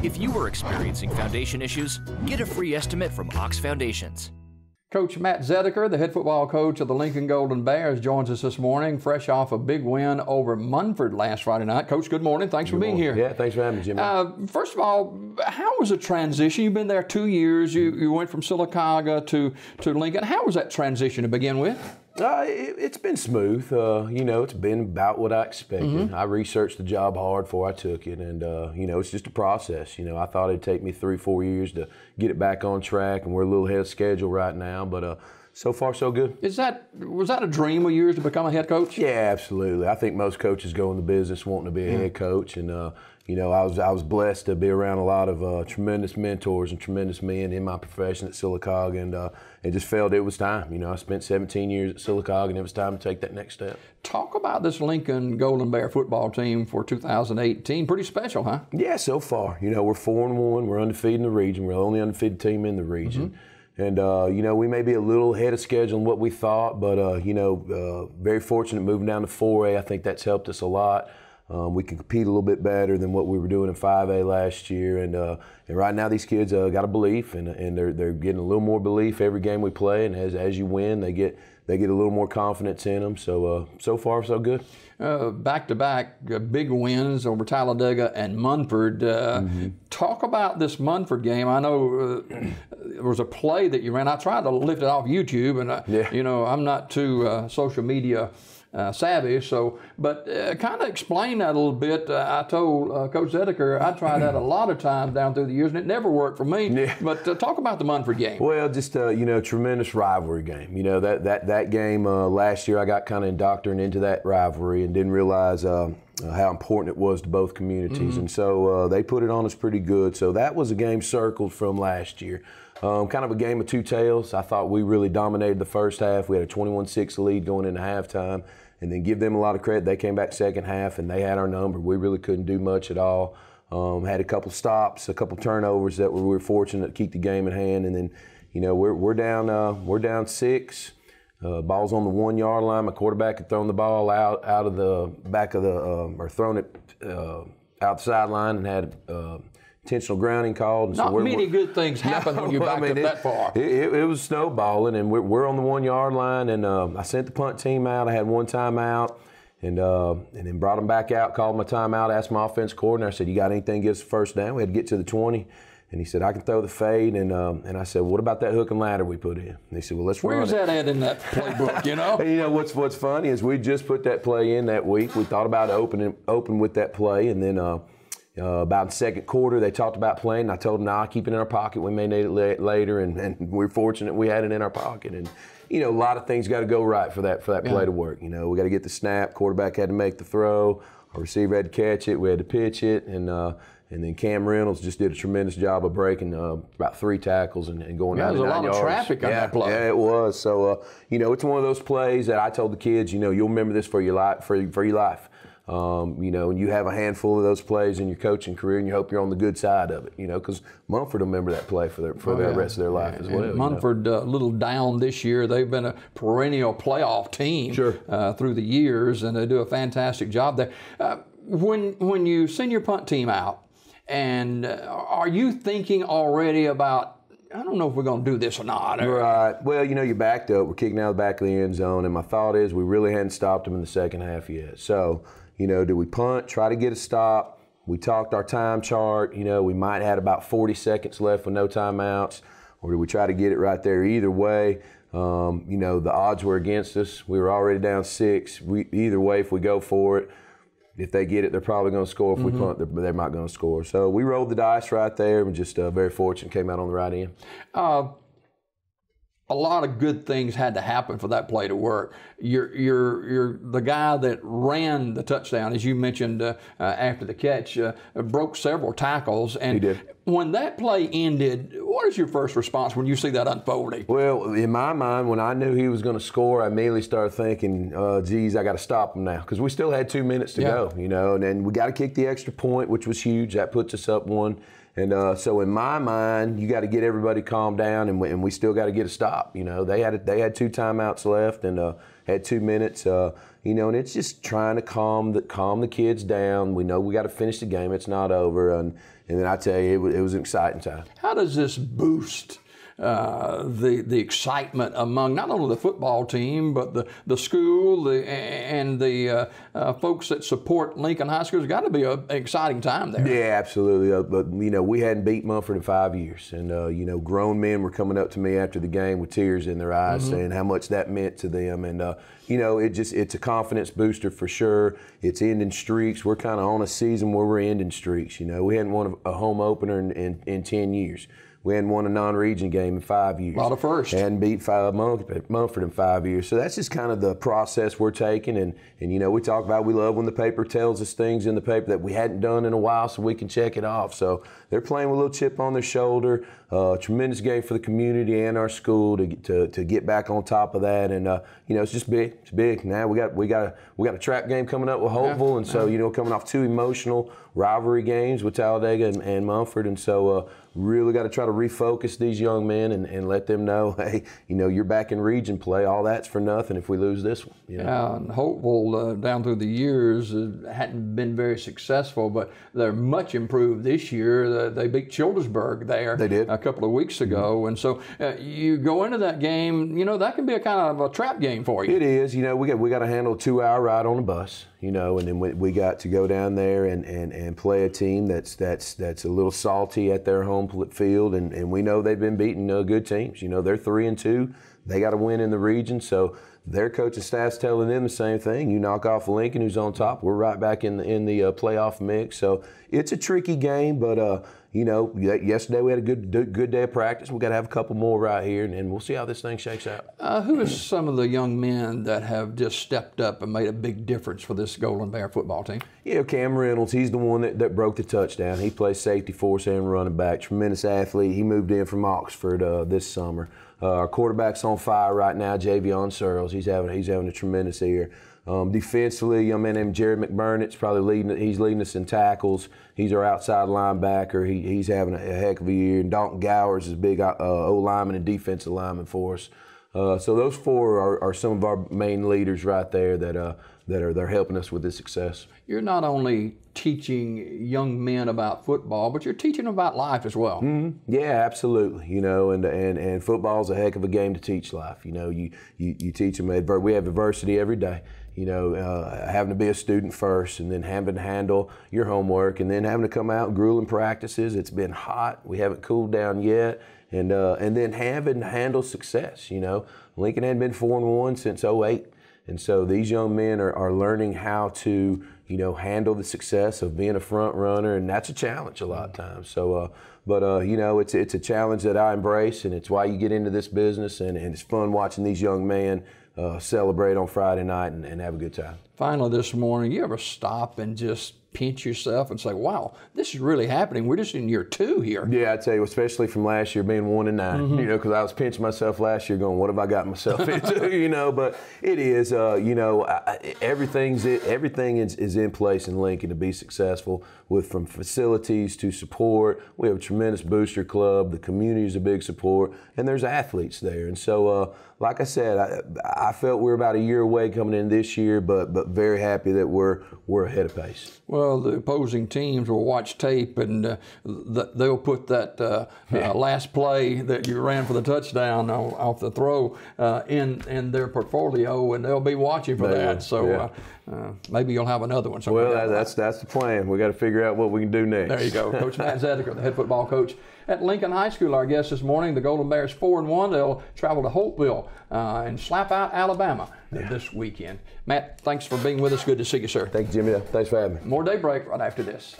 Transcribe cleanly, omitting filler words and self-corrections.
If you are experiencing foundation issues, get a free estimate from Ox Foundations. Coach Matt Zedaker, the head football coach of the Lincoln Golden Bears, joins us this morning, fresh off a big win over Munford last Friday night. Coach, good morning. Thanks for being here. Yeah, thanks for having me, Jimmy. First of all, how was the transition? You've been there 2 years. You went from Sylacauga to Lincoln. How was that transition to begin with? It's been smooth. It's been about what I expected. I researched the job hard before I took it, and it's just a process. I thought it'd take me 3-4 years to get it back on track, and we're a little ahead of schedule right now, but so far so good. Was that a dream of yours to become a head coach? Yeah, absolutely. I think most coaches go in the business wanting to be a head coach, and I was blessed to be around a lot of tremendous mentors and tremendous men in my profession at Sylacauga, and it just felt it was time. I spent 17 years at Sylacauga, and it was time to take that next step. Talk about this Lincoln Golden Bear football team for 2018. Pretty special, huh? Yeah, so far. We're 4-1. We're undefeated in the region. We're the only undefeated team in the region. And, we may be a little ahead of schedule in what we thought, but, very fortunate moving down to 4A. I think that's helped us a lot. We can compete a little bit better than what we were doing in 5A last year. And right now these kids got a belief, and they're getting a little more belief every game we play. And as you win, they get a little more confidence in them. So, so far, so good. Back-to-back big wins over Talladega and Munford. Talk about this Munford game. I know there was a play that you ran. I tried to lift it off YouTube, and I'm not too social media savvy, but kind of explain that a little bit. I told Coach Zedaker I tried that a lot of times down through the years, and it never worked for me. Yeah. But talk about the Munford game. Well, just tremendous rivalry game. That game last year, I got kind of indoctrinated into that rivalry and didn't realize how important it was to both communities, and so they put it on us pretty good. So that was a game circled from last year. Kind of a game of two tails. I thought we really dominated the first half. We had a 21-6 lead going into halftime, and then give them a lot of credit. They came back second half, and they had our number. We really couldn't do much at all. Had a couple stops, a couple turnovers that we were fortunate to keep the game in hand, and then, we're down 6. Ball's on the 1-yard line. My quarterback had thrown the ball out of the back of the or thrown it out the sideline and had intentional grounding called. And Not many good things happen when you back up that far. It was snowballing, and we're on the 1-yard line, and I sent the punt team out. I had one timeout, and then brought them back out, called my timeout, asked my offense coordinator. I said, "You got anything to get us the first down?" We had to get to the 20. And he said, "I can throw the fade." And I said, "What about that hook and ladder we put in?" And he said, "Well, let's run it." Where's that at in that playbook, And what's funny is we just put that play in that week. We thought about open with that play. And then about the second quarter, they talked about playing. And I told them, "Nah, keep it in our pocket. We may need it later." And we're fortunate we had it in our pocket. And, a lot of things got to go right for that play to work. We got to get the snap. Quarterback had to make the throw. Our receiver had to catch it. We had to pitch it. And then Cam Reynolds just did a tremendous job of breaking about 3 tackles and going out of 9 yards. There was a lot of traffic on that play. Yeah, it was. So, it's one of those plays that I told the kids, you'll remember this for your life. For your life. And you have a handful of those plays in your coaching career, and you hope you're on the good side of it, because Munford will remember that play for the rest of their life as well. And Munford, a little down this year. They've been a perennial playoff team through the years, and they do a fantastic job there. When you send your punt team out, and are you thinking already about, I don't know if we're going to do this or not? Right. Well, you're backed up. We're kicking out of the back of the end zone, and my thought is we really hadn't stopped them in the second half yet. So, do we punt, try to get a stop? We talked our time chart. We might have had about 40 seconds left with no timeouts, or do we try to get it right there? Either way, the odds were against us. We were already down 6. Either way, if we go for it, if they get it, they're probably going to score. If we punt, they're not going to score. So we rolled the dice right there, and just very fortunate, came out on the right end. A lot of good things had to happen for that play to work. You're the guy that ran the touchdown, as you mentioned after the catch, broke several tackles. And he did. When that play ended, what is your first response when you see that unfolding? Well, in my mind, when I knew he was going to score, I immediately started thinking, geez, I got to stop him now. Because we still had 2 minutes to go, and then we got to kick the extra point, which was huge. That puts us up 1. And so in my mind, you got to get everybody calmed down, and we still got to get a stop. They had 2 timeouts left and had 2 minutes. And it's just trying to calm the kids down. We know we got to finish the game; it's not over. And then I tell you, it was an exciting time. How does this boost the excitement among not only the football team but the school and the folks that support Lincoln High School? It's got to be an exciting time there. Yeah, absolutely. But we hadn't beat Munford in 5 years, and grown men were coming up to me after the game with tears in their eyes, saying how much that meant to them. And it's a confidence booster for sure. It's ending streaks. We're kind of on a season where we're ending streaks. We hadn't won a home opener in 10 years. We hadn't won a non-region game in 5 years. A lot of firsts. And beat Munford in 5 years. So that's just kind of the process we're taking. And we talk about, we love when the paper tells us things in the paper that we hadn't done in a while so we can check it off. So they're playing with a little chip on their shoulder. Tremendous game for the community and our school to get back on top of that. And it's just big. It's big. Now we got a trap game coming up with Hopewell, and so coming off 2 emotional rivalry games with Talladega and Munford, and so really got to try to refocus these young men and let them know, hey, you're back in region play. All that's for nothing if we lose this one. Yeah, and Hopewell down through the years hadn't been very successful, but they're much improved this year. They beat Childersburg there. They did. A couple of weeks ago, and so you go into that game. That can be a kind of a trap game for you. It is. We got to handle a 2-hour ride on a bus. And then we got to go down there and play a team that's a little salty at their home field, and we know they've been beating good teams. They're 3-2. They got to win in the region, so their coaching staff's telling them the same thing. You knock off Lincoln, who's on top, we're right back in the playoff mix. So it's a tricky game, but yesterday we had a good day of practice. We got to have a couple more right here, and we'll see how this thing shakes out. Who are some of the young men that have just stepped up and made a big difference for this Golden Bear football team? Cam Reynolds, he's the one that broke the touchdown. He plays safety for us and running back. Tremendous athlete. He moved in from Oxford this summer. Our quarterback's on fire right now, Javion Searles. He's having a tremendous year. Defensively, a young man named Jared McBurnett probably leading us in tackles. He's our outside linebacker. He's having a heck of a year. And Dalton Gowers is a big O-lineman and defensive lineman for us. So those 4 are some of our main leaders right there they're helping us with this success. You're not only teaching young men about football, but you're teaching them about life as well. Mm-hmm. Yeah, absolutely. And football's a heck of a game to teach life. You teach them. We have adversity every day. Having to be a student first, and then having to handle your homework, and then having to come out and grueling practices. It's been hot. We haven't cooled down yet. And then having to handle success. Lincoln hadn't been 4-1 since 2008. And so these young men are learning how to, handle the success of being a front runner, and that's a challenge a lot of times. So, it's a challenge that I embrace, and it's why you get into this business, and it's fun watching these young men celebrate on Friday night and have a good time. Finally, this morning, you ever stop and just pinch yourself and say, wow, this is really happening. We're just in year 2 here. Yeah, I tell you, especially from last year being 1-9, because I was pinching myself last year going, what have I got myself into, but it is, everything is in place in Lincoln to be successful, from facilities to support. We have a tremendous booster club. The community is a big support, and there's athletes there. And so, like I said, I felt we're about a year away coming in this year, but very happy that we're ahead of pace. Well, the opposing teams will watch tape, and they'll put that last play that you ran for the touchdown off the throw in their portfolio, and they'll be watching for that. So maybe you'll have another one. Well, that's the plan. We got to figure out what we can do next. There you go. Coach Matt Zedaker, the head football coach at Lincoln High School, our guest this morning. The Golden Bears 4-1. They'll travel to Hopewell and slap out Alabama this weekend. Matt, thanks for being with us. Good to see you, sir. Thank you, Jimmy. Thanks for having me. More Daybreak right after this.